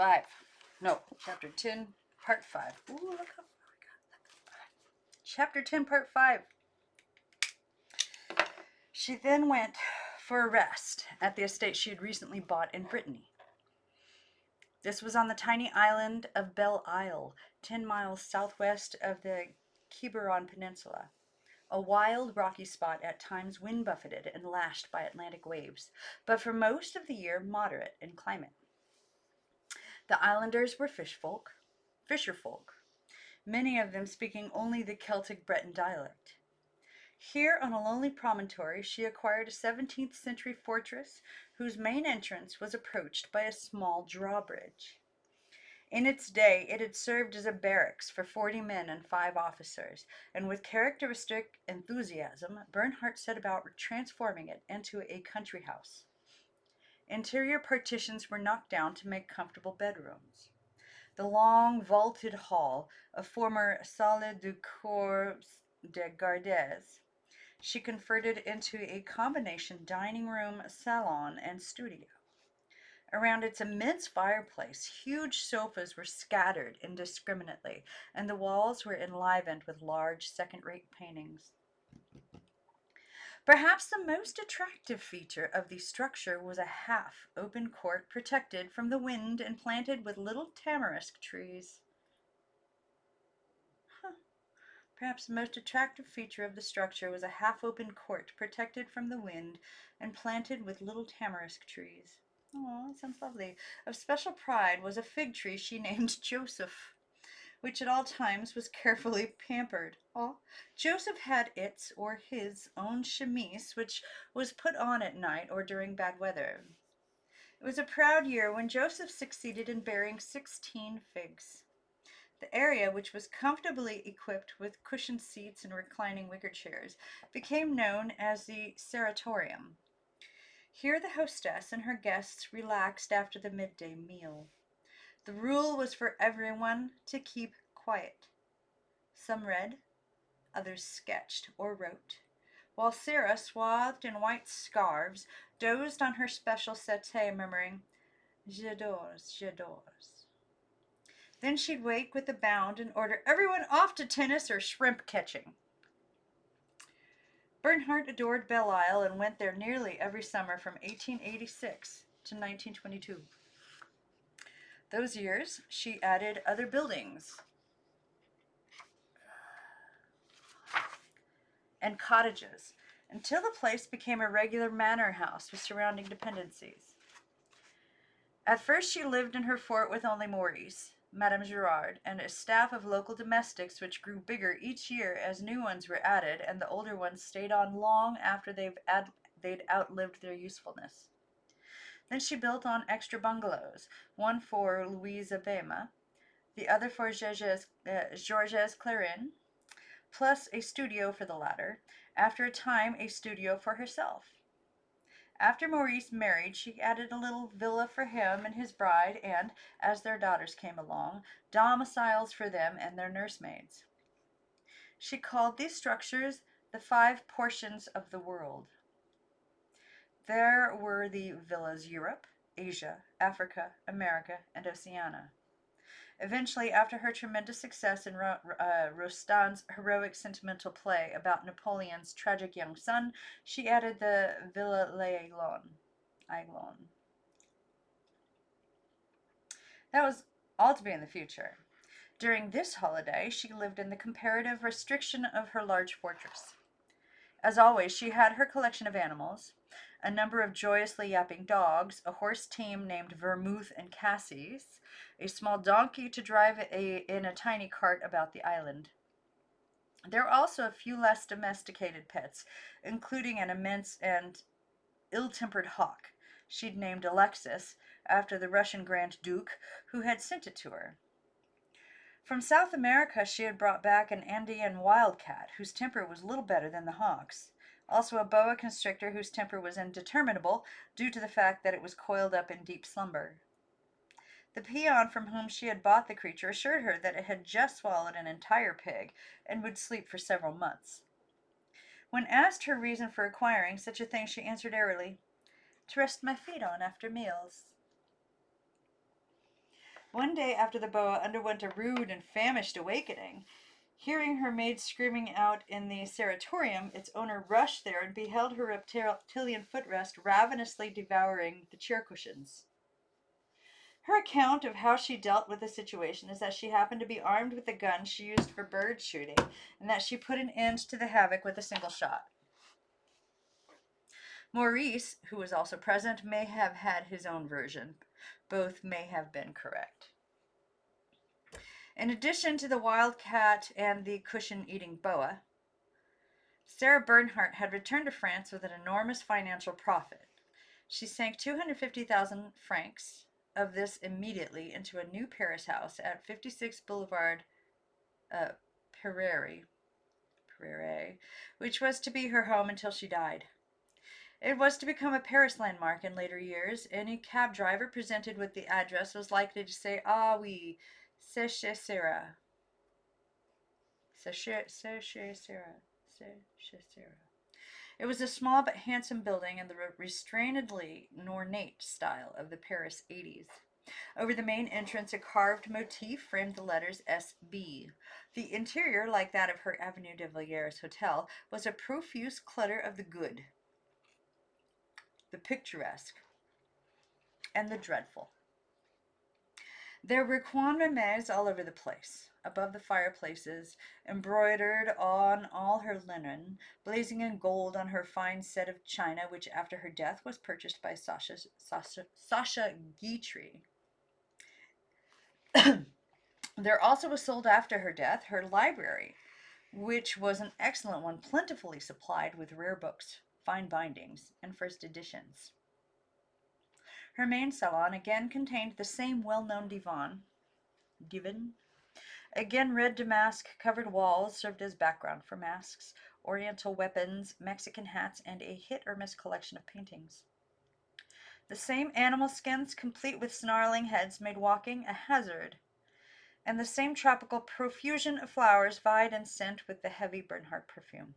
5. No, Chapter 10, Part 5. Ooh, look how far we got. Chapter 10, Part 5. She then went for a rest at the estate she had recently bought in Brittany. This was on the tiny island of Belle Isle, 10 miles southwest of the Quiberon Peninsula, a wild, rocky spot at times wind-buffeted and lashed by Atlantic waves, but for most of the year moderate in climate. The islanders were fisher folk, many of them speaking only the Celtic Breton dialect. Here on a lonely promontory she acquired a 17th century fortress whose main entrance was approached by a small drawbridge. In its day it had served as a barracks for 40 men and 5 officers, and with characteristic enthusiasm Bernhardt set about transforming it into a country house. Interior partitions were knocked down to make comfortable bedrooms. The long vaulted hall, a former salle du corps de gardes, she converted into a combination dining room, salon, and studio. Around its immense fireplace, huge sofas were scattered indiscriminately, and the walls were enlivened with large second-rate paintings. Perhaps the most attractive feature of the structure was a half-open court protected from the wind and planted with little tamarisk trees. Perhaps the most attractive feature of the structure was a half-open court protected from the wind and planted with little tamarisk trees. Oh, that sounds lovely. Of special pride was a fig tree she named Joseph, which at all times was carefully pampered. Oh, Joseph had its or his own chemise, which was put on at night or during bad weather. It was a proud year when Joseph succeeded in bearing 16 figs. The area, which was comfortably equipped with cushioned seats and reclining wicker chairs, became known as the Sanatorium. Here the hostess and her guests relaxed after the midday meal. The rule was for everyone to keep quiet. Some read, others sketched or wrote, while Sarah, swathed in white scarves, dozed on her special settee, murmuring, "J'adore, j'adore." Then she'd wake with a bound and order everyone off to tennis or shrimp catching. Bernhardt adored Belle Isle and went there nearly every summer from 1886 to 1922. Those years, she added other buildings and cottages until the place became a regular manor house with surrounding dependencies. At first she lived in her fort with only Maurice, Madame Gerard, and a staff of local domestics which grew bigger each year as new ones were added and the older ones stayed on long after they'd outlived their usefulness. Then she built on extra bungalows, one for Louise Abema, the other for Georges Clarin, plus a studio for the latter, after a time a studio for herself. After Maurice married, she added a little villa for him and his bride and, as their daughters came along, domiciles for them and their nursemaids. She called these structures the 5 portions of the world. There were the villas Europe, Asia, Africa, America, and Oceania. Eventually, after her tremendous success in Rostand's heroic sentimental play about Napoleon's tragic young son, she added the Villa l'Aiglon. That was all to be in the future. During this holiday, she lived in the comparative restriction of her large fortress. As always, she had her collection of animals, a number of joyously yapping dogs, a horse team named Vermouth and Cassis, a small donkey to drive in a tiny cart about the island. There were also a few less domesticated pets, including an immense and ill-tempered hawk she'd named Alexis, after the Russian Grand Duke who had sent it to her. From South America she had brought back an Andean wildcat, whose temper was little better than the hawk's. Also a boa constrictor whose temper was indeterminable, due to the fact that it was coiled up in deep slumber. The peon from whom she had bought the creature assured her that it had just swallowed an entire pig, and would sleep for several months. When asked her reason for acquiring such a thing, she answered airily, "To rest my feet on after meals." One day after the boa underwent a rude and famished awakening, hearing her maid screaming out in the sanatorium, its owner rushed there and beheld her reptilian footrest ravenously devouring the chair cushions. Her account of how she dealt with the situation is that she happened to be armed with the gun she used for bird shooting, and that she put an end to the havoc with a single shot. Maurice, who was also present, may have had his own version. Both may have been correct. In addition to the wildcat and the cushion-eating boa, Sarah Bernhardt had returned to France with an enormous financial profit. She sank 250,000 francs of this immediately into a new Paris house at 56 Boulevard Pereire, which was to be her home until she died. It was to become a Paris landmark in later years. Any cab driver presented with the address was likely to say, "Ah oui, c'est chez Sarah. C'est chez Sarah. C'est chez Sarah." It was a small but handsome building in the restrainedly ornate style of the Paris 80s. Over the main entrance, a carved motif framed the letters SB. The interior, like that of her Avenue de Villiers hotel, was a profuse clutter of the good, the picturesque, and the dreadful. There were coin memes all over the place, above the fireplaces, embroidered on all her linen, blazing in gold on her fine set of china, which after her death was purchased by Sasha Guitry. There also was sold after her death her library, which was an excellent one, plentifully supplied with rare books, fine bindings, and first editions. Her main salon again contained the same well-known divan. Again, red damask-covered walls served as background for masks, oriental weapons, Mexican hats, and a hit-or-miss collection of paintings. The same animal skins, complete with snarling heads, made walking a hazard, and the same tropical profusion of flowers vied in scent with the heavy Bernhardt perfume.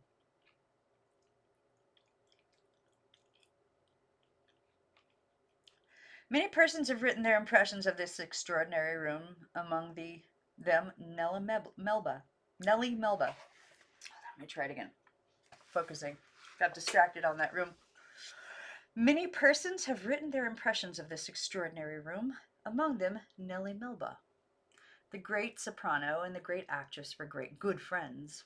Many persons have written their impressions of this extraordinary room, among them Nellie Melba. Let me try it again. Focusing. Got distracted on that room. Many persons have written their impressions of this extraordinary room, among them Nellie Melba. The great soprano and the great actress were great good friends.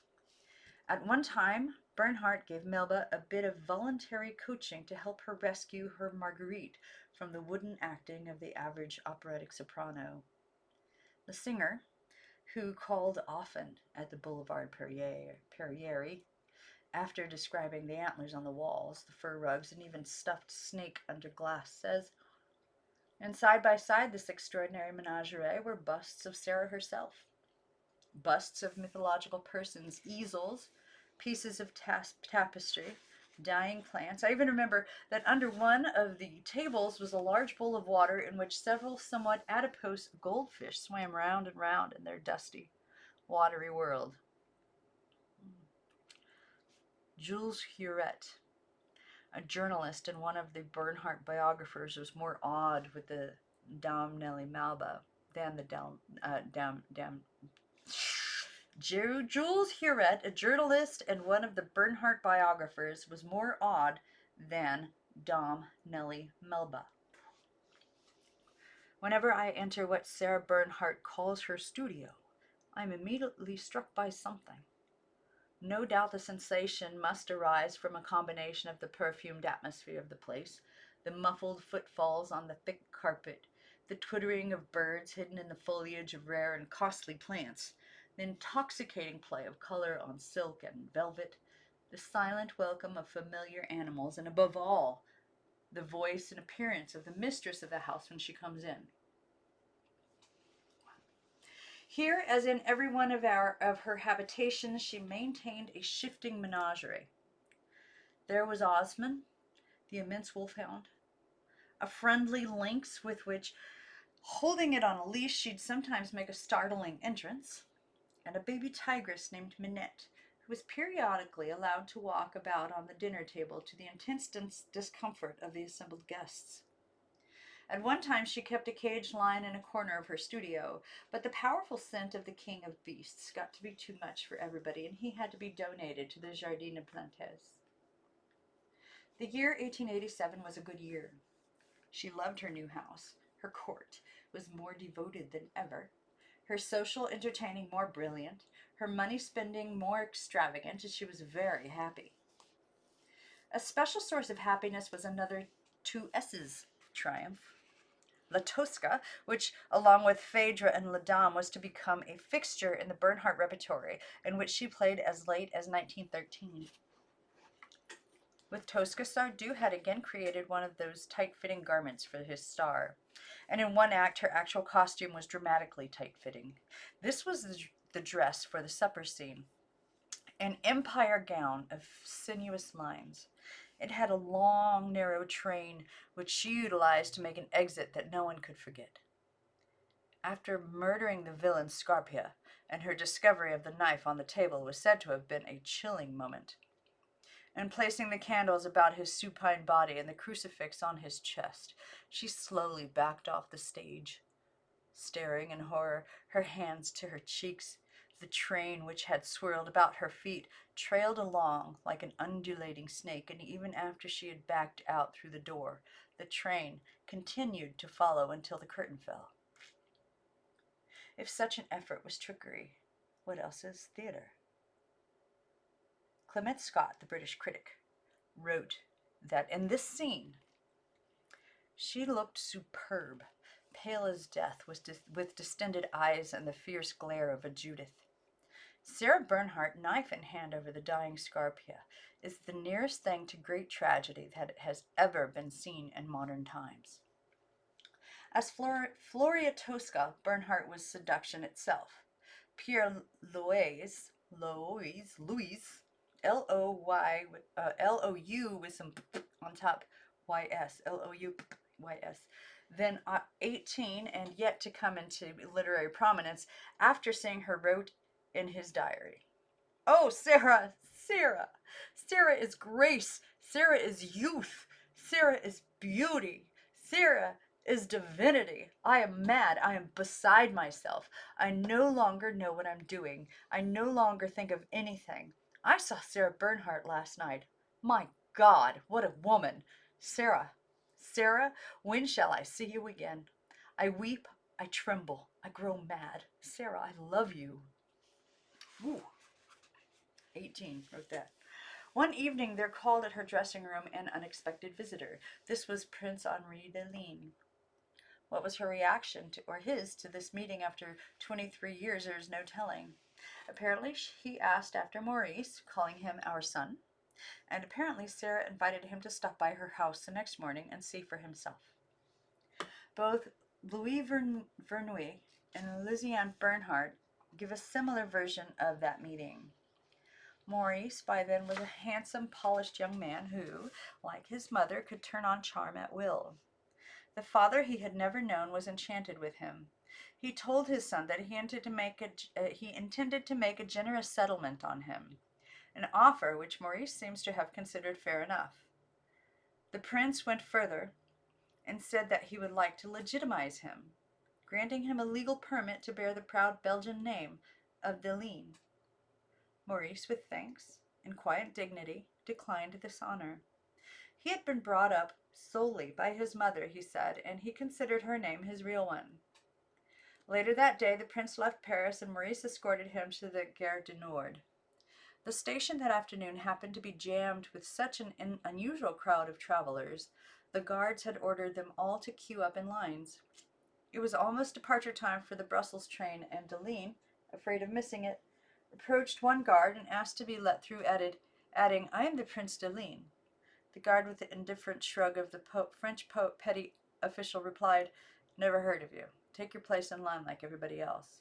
At one time, Bernhardt gave Melba a bit of voluntary coaching to help her rescue her Marguerite from the wooden acting of the average operatic soprano. The singer, who called often at the Boulevard Pereire, after describing the antlers on the walls, the fur rugs, and even stuffed snake under glass, says, and side by side this extraordinary menagerie were busts of Sarah herself, busts of mythological persons, easels, pieces of tapestry, dying plants. I even remember that under one of the tables was a large bowl of water in which several somewhat adipose goldfish swam round and round in their dusty, watery world. Jules Huret, a journalist and one of the Bernhardt biographers, was more awed with the Dame Nellie Melba than the Jules Huret, a journalist and one of the Bernhardt biographers, was more awed than Dame Nellie Melba. Whenever I enter what Sarah Bernhardt calls her studio, I am immediately struck by something. No doubt the sensation must arise from a combination of the perfumed atmosphere of the place, the muffled footfalls on the thick carpet, the twittering of birds hidden in the foliage of rare and costly plants, the intoxicating play of color on silk and velvet, the silent welcome of familiar animals, and above all, the voice and appearance of the mistress of the house when she comes in. Here, as in every one of her habitations, she maintained a shifting menagerie. There was Osman, the immense wolfhound, a friendly lynx with which, holding it on a leash, she'd sometimes make a startling entrance, and a baby tigress named Minette, who was periodically allowed to walk about on the dinner table to the intense discomfort of the assembled guests. At one time, she kept a caged lion in a corner of her studio, but the powerful scent of the king of beasts got to be too much for everybody, and he had to be donated to the Jardin des Plantes. The year 1887 was a good year. She loved her new house. Her court was more devoted than ever, her social entertaining more brilliant, her money spending more extravagant, and she was very happy. A special source of happiness was another two S's triumph. La Tosca, which, along with Phèdre and La Dame, was to become a fixture in the Bernhardt repertory, in which she played as late as 1913. With Tosca, Sardou had again created one of those tight-fitting garments for his star, and in one act her actual costume was dramatically tight-fitting. This was the dress for the supper scene, an empire gown of sinuous lines. It had a long, narrow train, which she utilized to make an exit that no one could forget. After murdering the villain Scarpia, and her discovery of the knife on the table was said to have been a chilling moment, and placing the candles about his supine body and the crucifix on his chest, she slowly backed off the stage, staring in horror, her hands to her cheeks. The train, which had swirled about her feet, trailed along like an undulating snake, and even after she had backed out through the door, the train continued to follow until the curtain fell. If such an effort was trickery, what else is theater? Clement Scott, the British critic, wrote that in this scene, she looked superb, pale as death, with distended eyes and the fierce glare of a Judith. Sarah Bernhardt, knife in hand over the dying Scarpia, is the nearest thing to great tragedy that has ever been seen in modern times. As Floria Tosca, Bernhardt was seduction itself. Pierre Louis, L-O-Y, L-O-U with some on top, Y-S, L-O-U-Y-S. Then 18 and yet to come into literary prominence after seeing her wrote in his diary. Oh, Sarah, Sarah. Sarah is grace. Sarah is youth. Sarah is beauty. Sarah is divinity. I am mad. I am beside myself. I no longer know what I'm doing. I no longer think of anything. I saw Sarah Bernhardt last night. My God, what a woman. Sarah, Sarah, when shall I see you again? I weep, I tremble, I grow mad. Sarah, I love you. Ooh. 18 wrote that. One evening there called at her dressing room an unexpected visitor. This was Prince Henri de Ligne. What was her reaction or his to this meeting after 23 years, there is no telling. Apparently he asked after Maurice, calling him our son, and apparently Sarah invited him to stop by her house the next morning and see for himself. Both Louis Verneuil and Lysiane Bernhardt give a similar version of that meeting. Maurice, by then, was a handsome, polished young man who, like his mother, could turn on charm at will. The father he had never known was enchanted with him. He told his son that he intended to make a generous settlement on him, an offer which Maurice seems to have considered fair enough. The prince went further and said that he would like to legitimize him, granting him a legal permit to bear the proud Belgian name of de Ligne. Maurice, with thanks and quiet dignity, declined this honor. He had been brought up solely by his mother, he said, and he considered her name his real one. Later that day, the prince left Paris, and Maurice escorted him to the Gare du Nord. The station that afternoon happened to be jammed with such an unusual crowd of travelers, the guards had ordered them all to queue up in lines. It was almost departure time for the Brussels train, and de Ligne, afraid of missing it, approached one guard and asked to be let through, adding, "I am the Prince de Ligne." The guard, with the indifferent shrug of the French petty official, replied, "Never heard of you. Take your place in line like everybody else."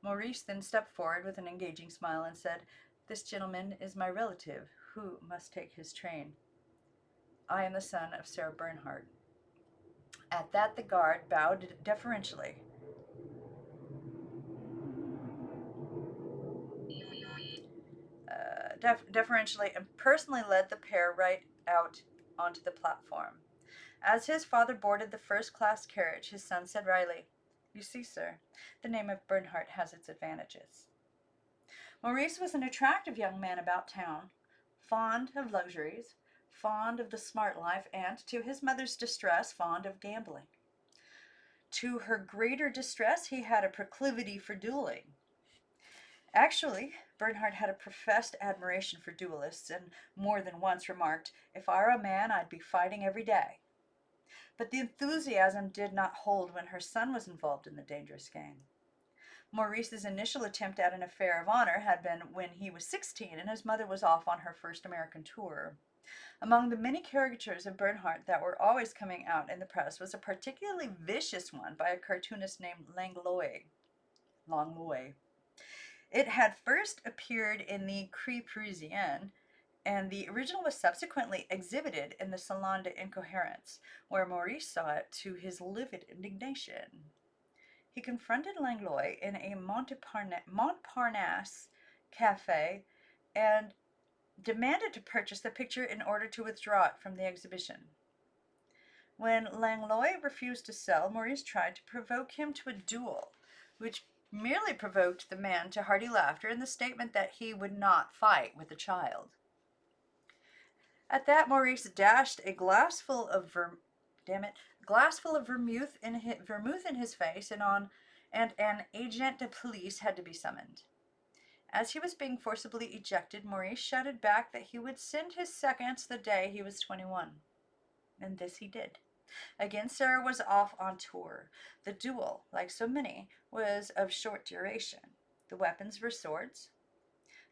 Maurice then stepped forward with an engaging smile and said, "This gentleman is my relative, who must take his train. I am the son of Sarah Bernhardt." At that the guard bowed deferentially. Deferentially and personally led the pair right out onto the platform. As his father boarded the first-class carriage, his son said wryly, "You see, sir, the name of Bernhardt has its advantages." Maurice was an attractive young man about town, fond of luxuries, fond of the smart life, and, to his mother's distress, fond of gambling. To her greater distress, he had a proclivity for dueling. Actually, Bernhardt had a professed admiration for duelists, and more than once remarked, "If I were a man, I'd be fighting every day." But the enthusiasm did not hold when her son was involved in the dangerous game. Maurice's initial attempt at an affair of honor had been when he was 16 and his mother was off on her first American tour. Among the many caricatures of Bernhardt that were always coming out in the press was a particularly vicious one by a cartoonist named Langlois. It had first appeared in the Cri Parisien, and the original was subsequently exhibited in the Salon de Incohérence, where Maurice saw it to his livid indignation. He confronted Langlois in a Montparnasse cafe and demanded to purchase the picture in order to withdraw it from the exhibition. When Langlois refused to sell, Maurice tried to provoke him to a duel, which merely provoked the man to hearty laughter and the statement that he would not fight with the child. At that, Maurice dashed a glassful of vermouth in his face, and an agent de police had to be summoned. As he was being forcibly ejected, Maurice shouted back that he would send his seconds the day he was 21. And this he did. Again, Sarah was off on tour. The duel, like so many, was of short duration. The weapons were swords.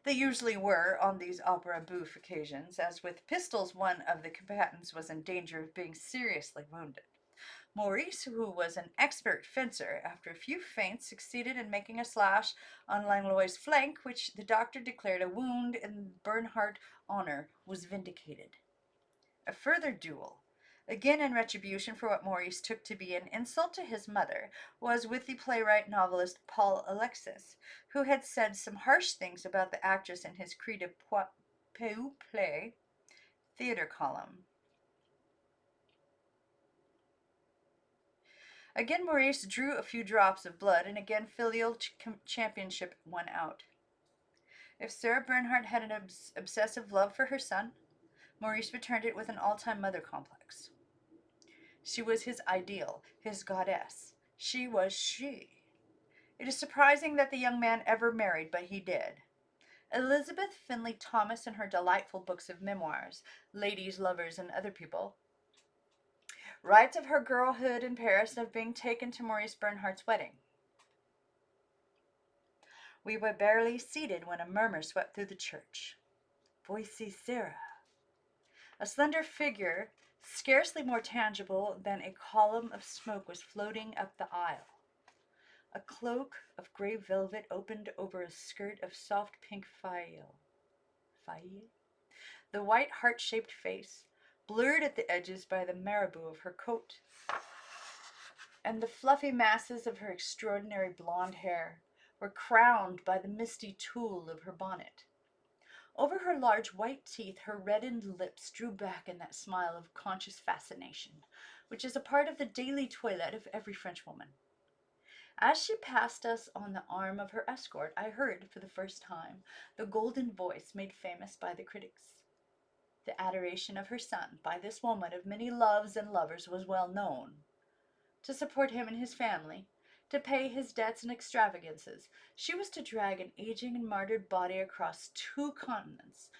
They usually were on these opera bouffe occasions, as with pistols one of the combatants was in danger of being seriously wounded. Maurice, who was an expert fencer, after a few feints succeeded in making a slash on Langlois' flank, which the doctor declared a wound, and Bernhardt honor was vindicated. A further duel, again in retribution for what Maurice took to be an insult to his mother, was with the playwright novelist Paul Alexis, who had said some harsh things about the actress in his Cri de Peu play theater column. Again Maurice drew a few drops of blood, and again filial championship won out. If Sarah Bernhardt had an obsessive love for her son, Maurice returned it with an all-time mother complex. She was his ideal, his goddess. She was she. It is surprising that the young man ever married, but he did. Elizabeth Finley Thomas, in her delightful books of memoirs, Ladies, Lovers, and Other People, writes of her girlhood in Paris and of being taken to Maurice Bernhardt's wedding. "We were barely seated when a murmur swept through the church. Voici Sarah." A slender figure, scarcely more tangible than a column of smoke, was floating up the aisle. A cloak of gray velvet opened over a skirt of soft pink faille. The white heart-shaped face, blurred at the edges by the marabou of her coat, and the fluffy masses of her extraordinary blonde hair, were crowned by the misty tulle of her bonnet. Over her large white teeth, her reddened lips drew back in that smile of conscious fascination, which is a part of the daily toilette of every Frenchwoman. As she passed us on the arm of her escort, I heard, for the first time, the golden voice made famous by the critics. The adoration of her son by this woman of many loves and lovers was well known. To support him and his family, to pay his debts and extravagances, she was to drag an aging and martyred body across 2 continents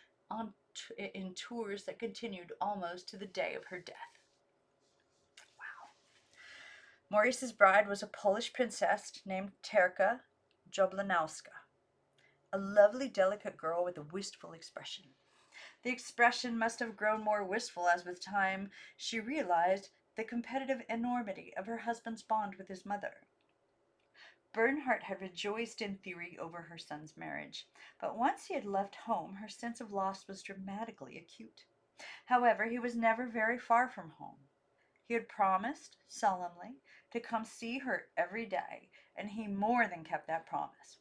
in tours that continued almost to the day of her death. Wow. Maurice's bride was a Polish princess named Terka Jablanowska, a lovely, delicate girl with a wistful expression. The expression must have grown more wistful as with time she realized the competitive enormity of her husband's bond with his mother. Bernhardt had rejoiced in theory over her son's marriage, but once he had left home, her sense of loss was dramatically acute. However, he was never very far from home. He had promised, solemnly, to come see her every day, and he more than kept that promise.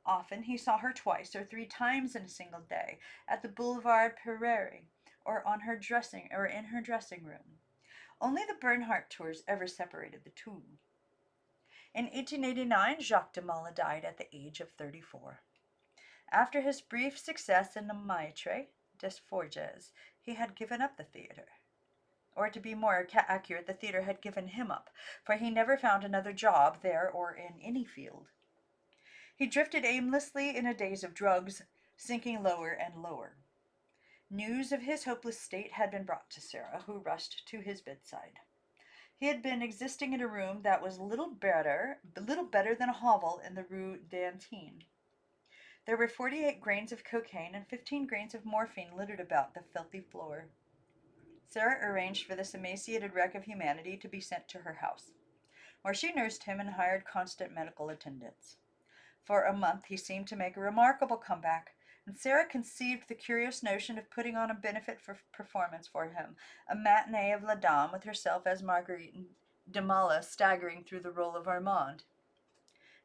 Often he saw her 2 or 3 times in a single day, at the Boulevard Pereire, or in her dressing room. Only the Bernhardt tours ever separated the two. In 1889, Jacques de Mala died at the age of 34. After his brief success in the Maître des Forges, he had given up the theater. Or to be more accurate, the theater had given him up, for he never found another job there or in any field. He drifted aimlessly in a daze of drugs, sinking lower and lower. News of his hopeless state had been brought to Sarah, who rushed to his bedside. He had been existing in a room that was little better than a hovel in the Rue d'Antin. There were 48 grains of cocaine and 15 grains of morphine littered about the filthy floor. Sarah arranged for this emaciated wreck of humanity to be sent to her house, where she nursed him and hired constant medical attendants. For a month he seemed to make a remarkable comeback, and Sarah conceived the curious notion of putting on a benefit performance for him, a matinee of La Dame with herself as Marguerite and de Mala staggering through the role of Armand.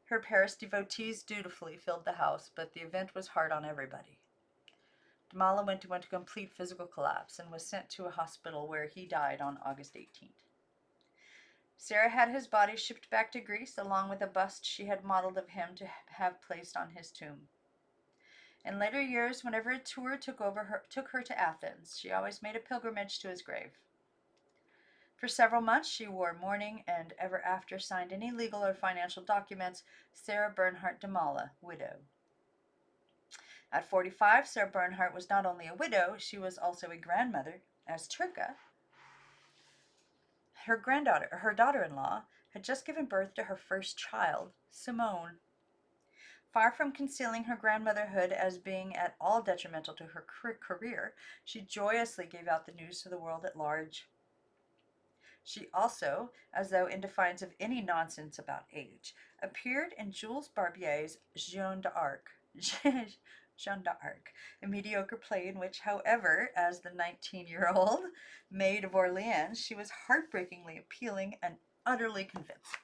Her Paris devotees dutifully filled the house, but the event was hard on everybody. De Mala went into complete physical collapse and was sent to a hospital where he died on August 18th. Sarah had his body shipped back to Greece along with a bust she had modeled of him to have placed on his tomb. In later years, whenever a tour took her to Athens, she always made a pilgrimage to his grave. For several months she wore mourning and ever after signed any legal or financial documents, Sarah Bernhardt de Mala, widow. At 45, Sarah Bernhardt was not only a widow, she was also a grandmother, as Turka, her daughter-in-law, had just given birth to her first child, Simone. Far from concealing her grandmotherhood as being at all detrimental to her career, she joyously gave out the news to the world at large. She also, as though in defiance of any nonsense about age, appeared in Jules Barbier's Jeanne d'Arc, Jeanne d'Arc, a mediocre play in which, however, as the 19-year-old Maid of Orleans, she was heartbreakingly appealing and utterly convincing.